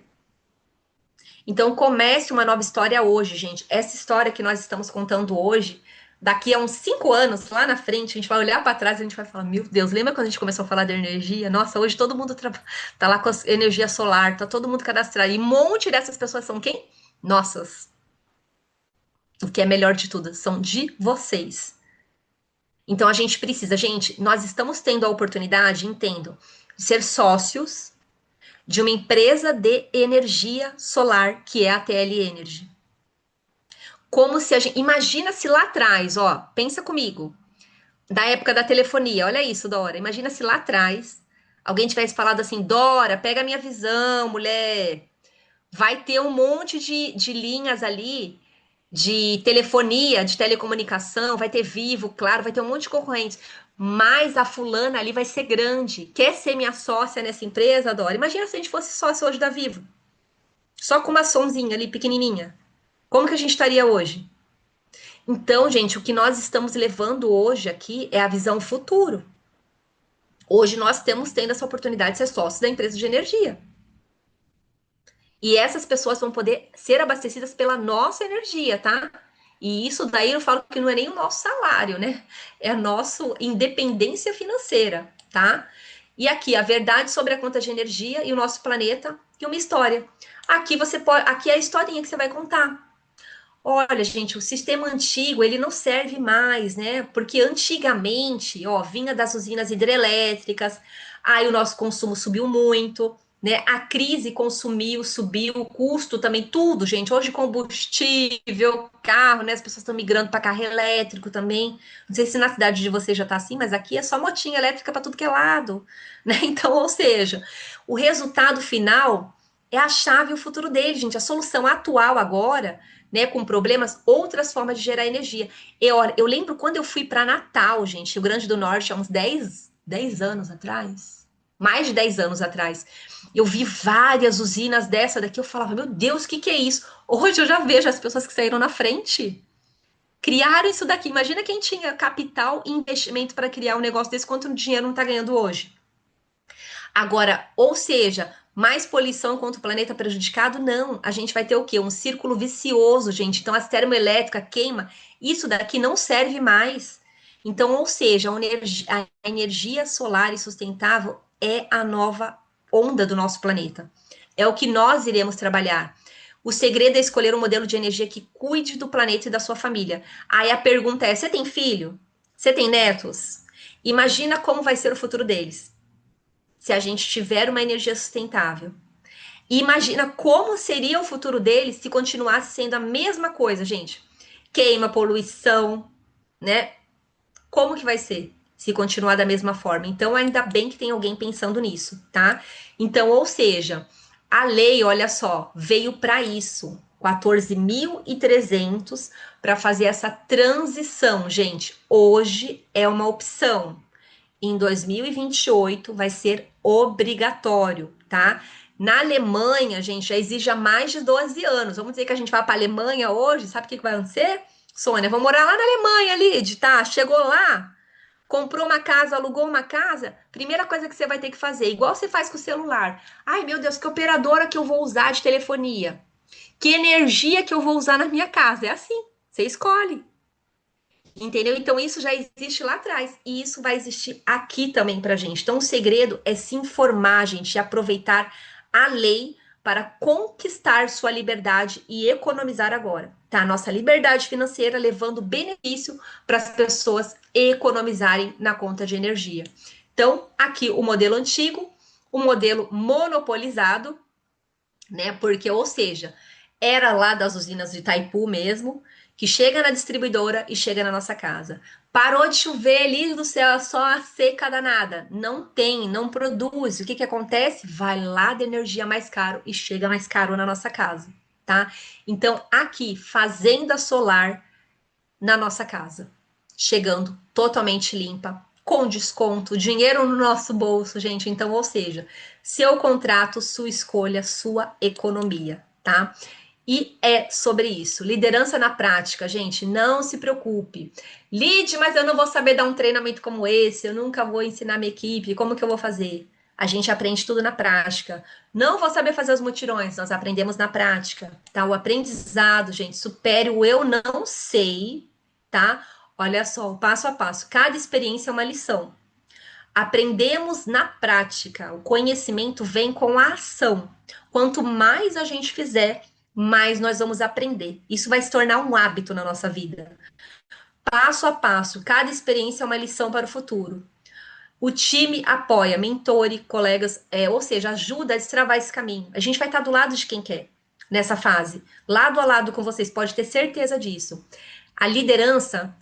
Então, comece uma nova história hoje, gente. Essa história que nós estamos contando hoje, daqui a uns 5 anos, lá na frente, a gente vai olhar para trás e a gente vai falar: Meu Deus, lembra quando a gente começou a falar de energia? Nossa, hoje todo mundo tá lá com a energia solar, tá todo mundo cadastrado. E um monte dessas pessoas são quem? Nossas. O que é melhor de tudo, são de vocês. Então, a gente precisa, gente, nós estamos tendo a oportunidade, entendo, de ser sócios de uma empresa de energia solar, que é a TL Energy. Como se a gente. Imagina se lá atrás, ó, pensa comigo, da época da telefonia, olha isso, Dora. Imagina se lá atrás alguém tivesse falado assim: Dora, pega a minha visão, mulher. Vai ter um monte de linhas ali de telefonia, de telecomunicação, vai ter Vivo, claro, vai ter um monte de concorrentes. Mas a fulana ali vai ser grande. Quer ser minha sócia nessa empresa, Dora? Imagina se a gente fosse sócio hoje da Vivo. Só com uma sonzinha ali, pequenininha. Como que a gente estaria hoje? Então, gente, o que nós estamos levando hoje aqui é a visão futuro. Hoje nós temos tendo essa oportunidade de ser sócios da empresa de energia. E essas pessoas vão poder ser abastecidas pela nossa energia, tá? E isso daí eu falo que não é nem o nosso salário, né? É a nossa independência financeira, tá? E aqui a verdade sobre a conta de energia e o nosso planeta e uma história. Aqui você pode, aqui é a historinha que você vai contar. Olha, gente, o sistema antigo, ele não serve mais, né? Porque antigamente, ó, vinha das usinas hidrelétricas, aí o nosso consumo subiu muito, né? A crise consumiu, subiu, o custo também, tudo, gente. Hoje combustível, carro, né? As pessoas estão migrando para carro elétrico também. Não sei se na cidade de vocês já tá assim, mas aqui é só motinha elétrica para tudo que é lado, né? Então, ou seja, o resultado final é a chave e o futuro dele, gente. A solução atual agora, né, com problemas, outras formas de gerar energia. Eu lembro quando eu fui para Natal, gente, Rio Grande do Norte, há uns 10 anos atrás, mais de 10 anos atrás, eu vi várias usinas dessa daqui, eu falava, meu Deus, o que que é isso? Hoje eu já vejo as pessoas que saíram na frente, criaram isso daqui. Imagina quem tinha capital e investimento para criar um negócio desse, quanto dinheiro não está ganhando hoje. Agora, ou seja, mais poluição contra o planeta prejudicado? Não. A gente vai ter o quê? Um círculo vicioso, gente. Então, as termoelétricas queima. Isso daqui não serve mais. Então, ou seja, a energia solar e sustentável é a nova onda do nosso planeta. É o que nós iremos trabalhar. O segredo é escolher um modelo de energia que cuide do planeta e da sua família. Aí a pergunta é: você tem filho? Você tem netos? Imagina como vai ser o futuro deles se a gente tiver uma energia sustentável. E imagina como seria o futuro deles se continuasse sendo a mesma coisa, gente. Queima, poluição, né? Como que vai ser se continuar da mesma forma? Então, ainda bem que tem alguém pensando nisso, tá? Então, ou seja, a lei, olha só, veio para isso. 14.300 para fazer essa transição, gente. Hoje é uma opção. Em 2028 vai ser obrigatório, tá? Na Alemanha, gente, já exige há mais de 12 anos. Vamos dizer que a gente vai para a Alemanha hoje, sabe o que vai acontecer? Sônia, vamos morar lá na Alemanha, Lid, tá? Chegou lá, comprou uma casa, alugou uma casa, primeira coisa que você vai ter que fazer, igual você faz com o celular. Ai, meu Deus, que operadora que eu vou usar de telefonia? Que energia que eu vou usar na minha casa? É assim, você escolhe. Entendeu? Então isso já existe lá atrás e isso vai existir aqui também pra gente. Então o segredo é se informar, gente, e aproveitar a lei para conquistar sua liberdade e economizar agora, tá? Nossa liberdade financeira levando benefício para as pessoas economizarem na conta de energia. Então, aqui o modelo antigo, o modelo monopolizado, né? Porque, ou seja, era lá das usinas de Itaipu mesmo, que chega na distribuidora e chega na nossa casa. Parou de chover ali do céu, é só a seca danada. Não tem, não produz. O que que acontece? Vai lá de energia mais caro e chega mais caro na nossa casa, tá? Então, aqui, fazenda solar na nossa casa, chegando totalmente limpa, com desconto, dinheiro no nosso bolso, gente. Então, ou seja, seu contrato, sua escolha, sua economia, tá? E é sobre isso. Liderança na prática, gente, não se preocupe. Lide, mas eu não vou saber dar um treinamento como esse, eu nunca vou ensinar minha equipe, como que eu vou fazer? A gente aprende tudo na prática. Não vou saber fazer os mutirões, nós aprendemos na prática, tá? O aprendizado, gente, supere o eu não sei, tá? Olha só, o passo a passo. Cada experiência é uma lição. Aprendemos na prática. O conhecimento vem com a ação. Quanto mais a gente fizer, mais nós vamos aprender. Isso vai se tornar um hábito na nossa vida. Passo a passo, cada experiência é uma lição para o futuro. O time apoia, mentore, colegas, ou seja, ajuda a destravar esse caminho. A gente vai estar do lado de quem quer nessa fase, lado a lado com vocês, pode ter certeza disso. A liderança.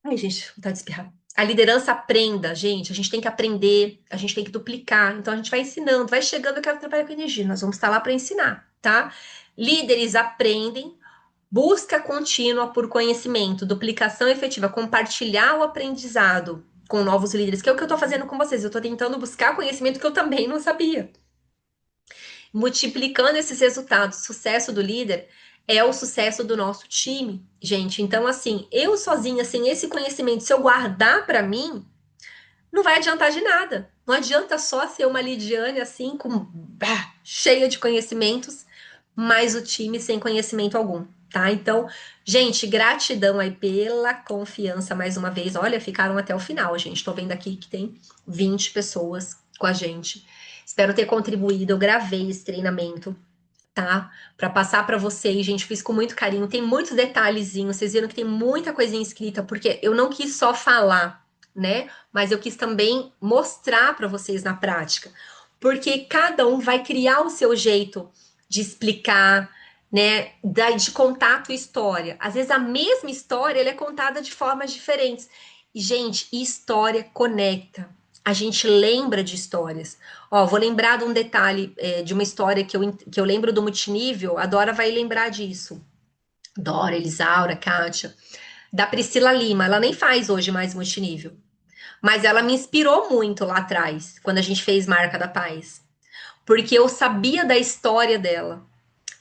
Ai, gente, vontade de espirrar. A liderança aprenda, gente. A gente tem que aprender, a gente tem que duplicar. Então a gente vai ensinando, vai chegando, eu quero trabalhar com energia. Nós vamos estar lá para ensinar, tá? Líderes aprendem, busca contínua por conhecimento, duplicação efetiva, compartilhar o aprendizado com novos líderes, que é o que eu estou fazendo com vocês. Eu estou tentando buscar conhecimento que eu também não sabia. Multiplicando esses resultados, o sucesso do líder é o sucesso do nosso time, gente. Então, assim, eu sozinha, sem esse conhecimento, se eu guardar para mim, não vai adiantar de nada. Não adianta só ser uma Lidiane assim, cheia de conhecimentos, mas o time sem conhecimento algum, tá? Então, gente, gratidão aí pela confiança mais uma vez. Olha, ficaram até o final, gente. Tô vendo aqui que tem 20 pessoas com a gente. Espero ter contribuído. Eu gravei esse treinamento, tá? Para passar para vocês, gente, fiz com muito carinho. Tem muitos detalhezinhos, vocês viram que tem muita coisinha escrita, porque eu não quis só falar, né? Mas eu quis também mostrar para vocês na prática. Porque cada um vai criar o seu jeito de explicar, né? De contar a tua história. Às vezes a mesma história ela é contada de formas diferentes. E, gente, história conecta. A gente lembra de histórias. Ó, vou lembrar de um detalhe, de uma história que eu lembro do multinível, a Dora vai lembrar disso. Dora, Elisaura, Kátia. Da Priscila Lima, ela nem faz hoje mais multinível. Mas ela me inspirou muito lá atrás, quando a gente fez Marca da Paz. Porque eu sabia da história dela.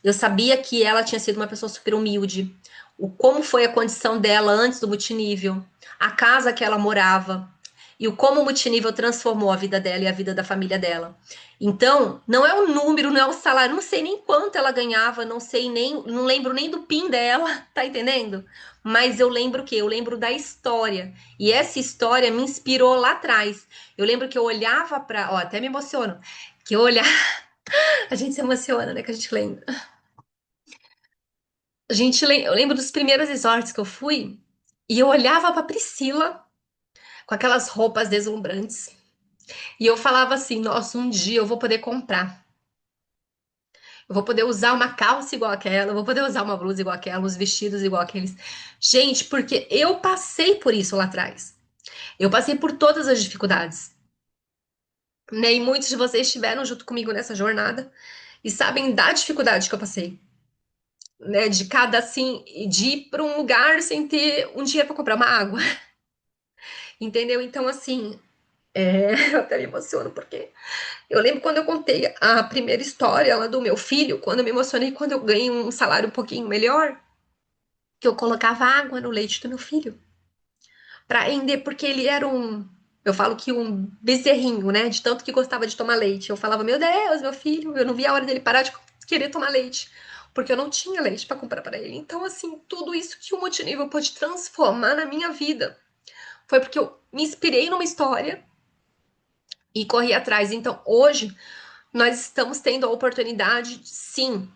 Eu sabia que ela tinha sido uma pessoa super humilde. Como foi a condição dela antes do multinível. A casa que ela morava e o como o multinível transformou a vida dela e a vida da família dela. Então, não é o número, não é o salário, não sei nem quanto ela ganhava, não sei nem, não lembro nem do PIN dela, tá entendendo? Mas eu lembro o quê? Eu lembro da história. E essa história me inspirou lá atrás. Eu lembro que eu olhava para, ó, até me emociono, que eu olhava, a gente se emociona, né, que a gente lembra. Eu lembro dos primeiros resorts que eu fui e eu olhava para Priscila com aquelas roupas deslumbrantes. E eu falava assim: nossa, um dia eu vou poder comprar. Eu vou poder usar uma calça igual aquela, eu vou poder usar uma blusa igual aquela, uns vestidos igual aqueles. Gente, porque eu passei por isso lá atrás. Eu passei por todas as dificuldades, né? E muitos de vocês estiveram junto comigo nessa jornada e sabem da dificuldade que eu passei, né? De cada assim, de ir para um lugar sem ter um dinheiro para comprar uma água, entendeu? Então, assim, eu até me emociono porque eu lembro quando eu contei a primeira história lá do meu filho, quando eu me emocionei, quando eu ganhei um salário um pouquinho melhor, que eu colocava água no leite do meu filho para render, porque ele era eu falo que um bezerrinho, né, de tanto que gostava de tomar leite. Eu falava, meu Deus, meu filho, eu não via a hora dele parar de querer tomar leite, porque eu não tinha leite para comprar para ele. Então, assim, tudo isso que o multinível pode transformar na minha vida foi porque eu me inspirei numa história e corri atrás. Então, hoje nós estamos tendo a oportunidade, sim,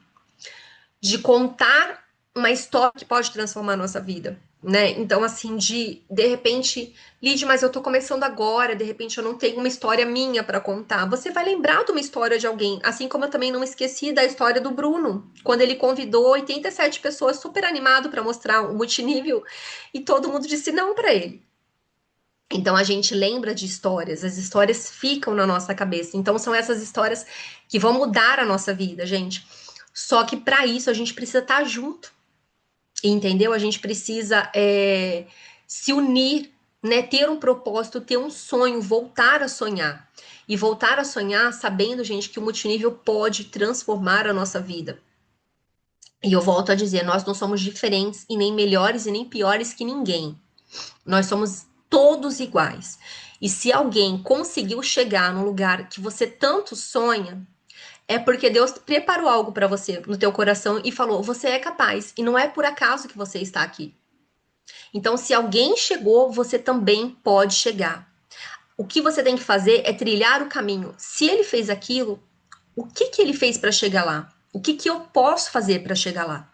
de contar. uma história que pode transformar a nossa vida, né? Então, assim, de repente, Lid, mas eu tô começando agora, de repente eu não tenho uma história minha para contar. Você vai lembrar de uma história de alguém, assim como eu também não esqueci da história do Bruno, quando ele convidou 87 pessoas super animado para mostrar o multinível e todo mundo disse não para ele. Então a gente lembra de histórias, as histórias ficam na nossa cabeça. Então são essas histórias que vão mudar a nossa vida, gente. Só que para isso a gente precisa estar junto. Entendeu? A gente precisa se unir, né? Ter um propósito, ter um sonho, voltar a sonhar. E voltar a sonhar sabendo, gente, que o multinível pode transformar a nossa vida. E eu volto a dizer, nós não somos diferentes e nem melhores e nem piores que ninguém. Nós somos todos iguais. E se alguém conseguiu chegar no lugar que você tanto sonha, é porque Deus preparou algo para você no teu coração e falou: "Você é capaz". E não é por acaso que você está aqui. Então, se alguém chegou, você também pode chegar. O que você tem que fazer é trilhar o caminho. Se ele fez aquilo, o que que ele fez para chegar lá? O que que eu posso fazer para chegar lá?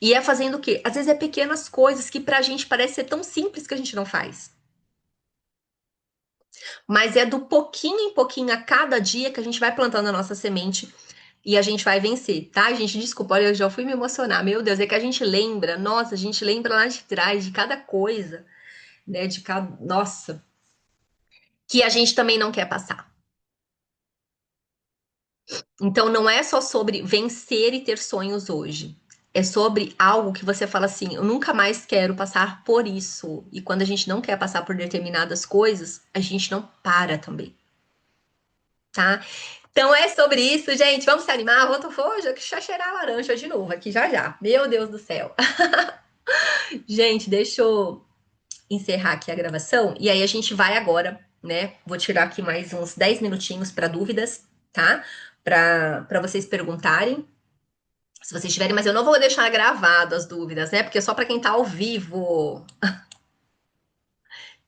E é fazendo o quê? Às vezes é pequenas coisas que pra gente parece ser tão simples que a gente não faz. Mas é do pouquinho em pouquinho a cada dia que a gente vai plantando a nossa semente e a gente vai vencer, tá? Gente, desculpa, olha, eu já fui me emocionar. Meu Deus, é que a gente lembra, nossa, a gente lembra lá de trás de cada coisa, né? De cada, nossa, que a gente também não quer passar. Então não é só sobre vencer e ter sonhos hoje. É sobre algo que você fala assim, eu nunca mais quero passar por isso. E quando a gente não quer passar por determinadas coisas, a gente não para também, tá? Então é sobre isso, gente. Vamos se animar. Vou já cheirar a laranja de novo aqui já já. Meu Deus do céu. Gente, deixa eu encerrar aqui a gravação e aí a gente vai agora, né? Vou tirar aqui mais uns 10 minutinhos para dúvidas, tá? Para vocês perguntarem, se vocês tiverem, mas eu não vou deixar gravado as dúvidas, né? Porque é só para quem tá ao vivo.